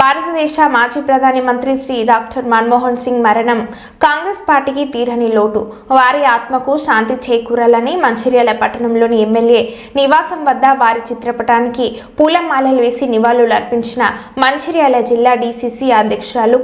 భారతదేశ మాజీ ప్రధాని మంత్రి శ్రీ డాక్టర్ మన్మోహన్ సింగ్ మరణం కాంగ్రెస్ పార్టీకి తీరని లోటు. వారి ఆత్మకు శాంతి చేకూరాలని మంచిర్యాల పట్టణంలోని ఎమ్మెల్యే నివాసం వద్ద వారి చిత్రపటానికి పూలమాలలు వేసి నివాళులు అర్పించిన మంచిర్యాల జిల్లా డీసీసీ అధ్యక్షురాలు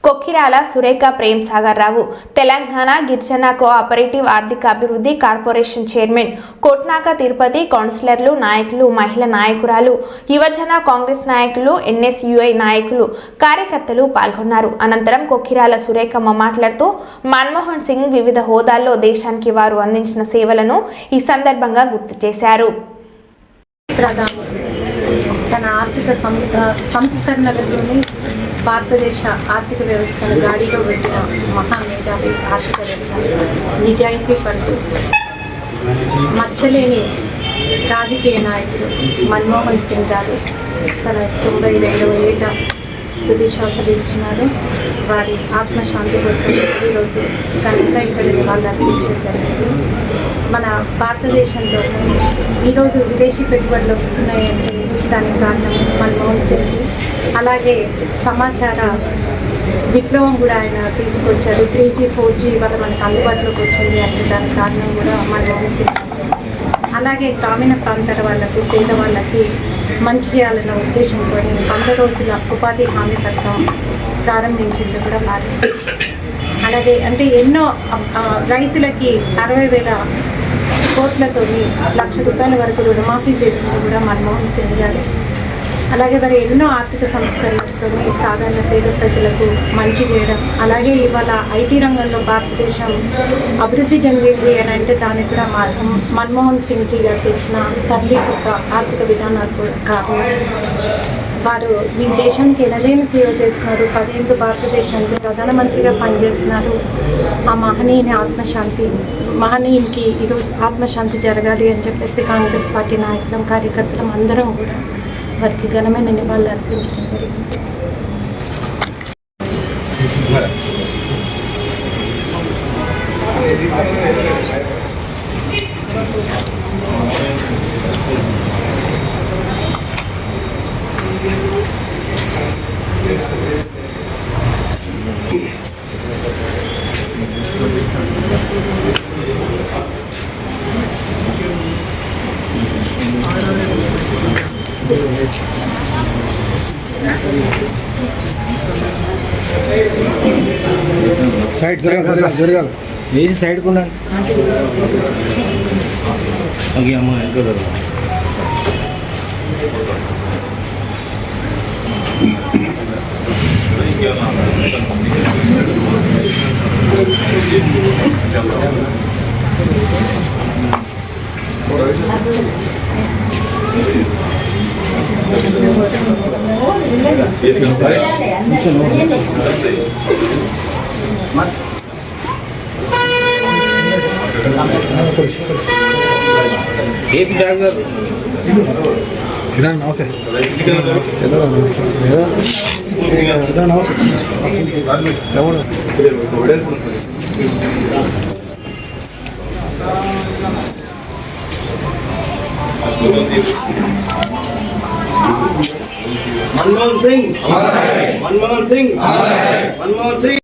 కొక్కిరాల సురేఖ ప్రేమ్ సాగర్ రావు, తెలంగాణ గిరిజన కోఆపరేటివ్ ఆర్థిక అభివృద్ధి కార్పొరేషన్ చైర్మన్ కోట్నాక తిరుపతి, కౌన్సిలర్లు, నాయకులు, మహిళా నాయకురాలు, యువజన కాంగ్రెస్ నాయకులు, ఎన్ఎస్యుఐ నాయకులు, కార్యకర్తలు పాల్గొన్నారు. అనంతరం కొక్కిరాల సురేఖమ్మ మాట్లాడుతూ మన్మోహన్ సింగ్ వివిధ హోదాల్లో దేశానికి వారు అందించిన సేవలను ఈ సందర్భంగా గుర్తు చేశారు. తన ఆర్థిక సంస్కరణలలోని భారతదేశ ఆర్థిక వ్యవస్థను గాడిలో పెట్టిన మహామేధావి, ఆర్థికవేత్త, నిజాయితీ పరుడు, మచ్చలేని రాజకీయ నాయకుడు మన్మోహన్ సింగ్ గారు తన 92వ ఏట తుది శ్వాస విడిచినారు. వారి ఆత్మశాంతి కోసం ఈరోజు ఘనంగా ఇక్కడ నివాళులు అర్పించడం జరిగింది. మన భారతదేశంలో ఈరోజు విదేశీ పెట్టుబడులు వస్తున్నాయంటే దానికి కారణం మన్మోహన్ సింగ్. అలాగే సమాచార విప్లవం కూడా ఆయన తీసుకొచ్చారు. 3G 4G వల్ల మనకు అందుబాటులోకి వచ్చింది అంటే దానికి కారణం కూడా మన్మోహన్ సింగ్. అలాగే గ్రామీణ ప్రాంతాల వాళ్ళకు, పేదవాళ్ళకి మంచి చేయాలన్న ఉద్దేశంతో 100 రోజుల ఉపాధి హామీ పథకం ప్రారంభించింది కూడా వారు. అలాగే అంటే ఎన్నో రైతులకి 60,000 కోట్లతో ₹1,00,000 వరకు రుణమాఫీ చేసింది కూడా మన్మోహన్ సింగ్ గారు. అలాగే వారు ఎన్నో ఆర్థిక సంస్కరణలతో సాధారణ పేద ప్రజలకు మంచి చేయడం. అలాగే ఇవాళ ఐటీ రంగంలో భారతదేశం అభివృద్ధి చెందింది అని అంటే దానికి కూడా మన్మోహన్ సింగ్ జీ గారు తెచ్చిన సరళీకృత ఆర్థిక విధానాలు కూడా కారణం. వారు ఈ దేశానికి ఎనలేని సేవ చేస్తున్నారు. 10 ఏళ్ళు భారతదేశానికి ప్రధానమంత్రిగా పనిచేస్తున్నారు. ఆ మహనీయునికి ఈరోజు ఆత్మశాంతి జరగాలి అని చెప్పేసి కాంగ్రెస్ పార్టీ నాయకులం, కార్యకర్తలం అందరం కూడా వారికి ఘనమైన నివాళులు అర్పించడం జరిగింది. సైడ్ జరగాలి వేసి సైడ్కు ఉండండి. ఓకే అమ్మ ఇంకా ఏసీ బ్యాగ్ సార్ నమస్తే मनमोहन सिंह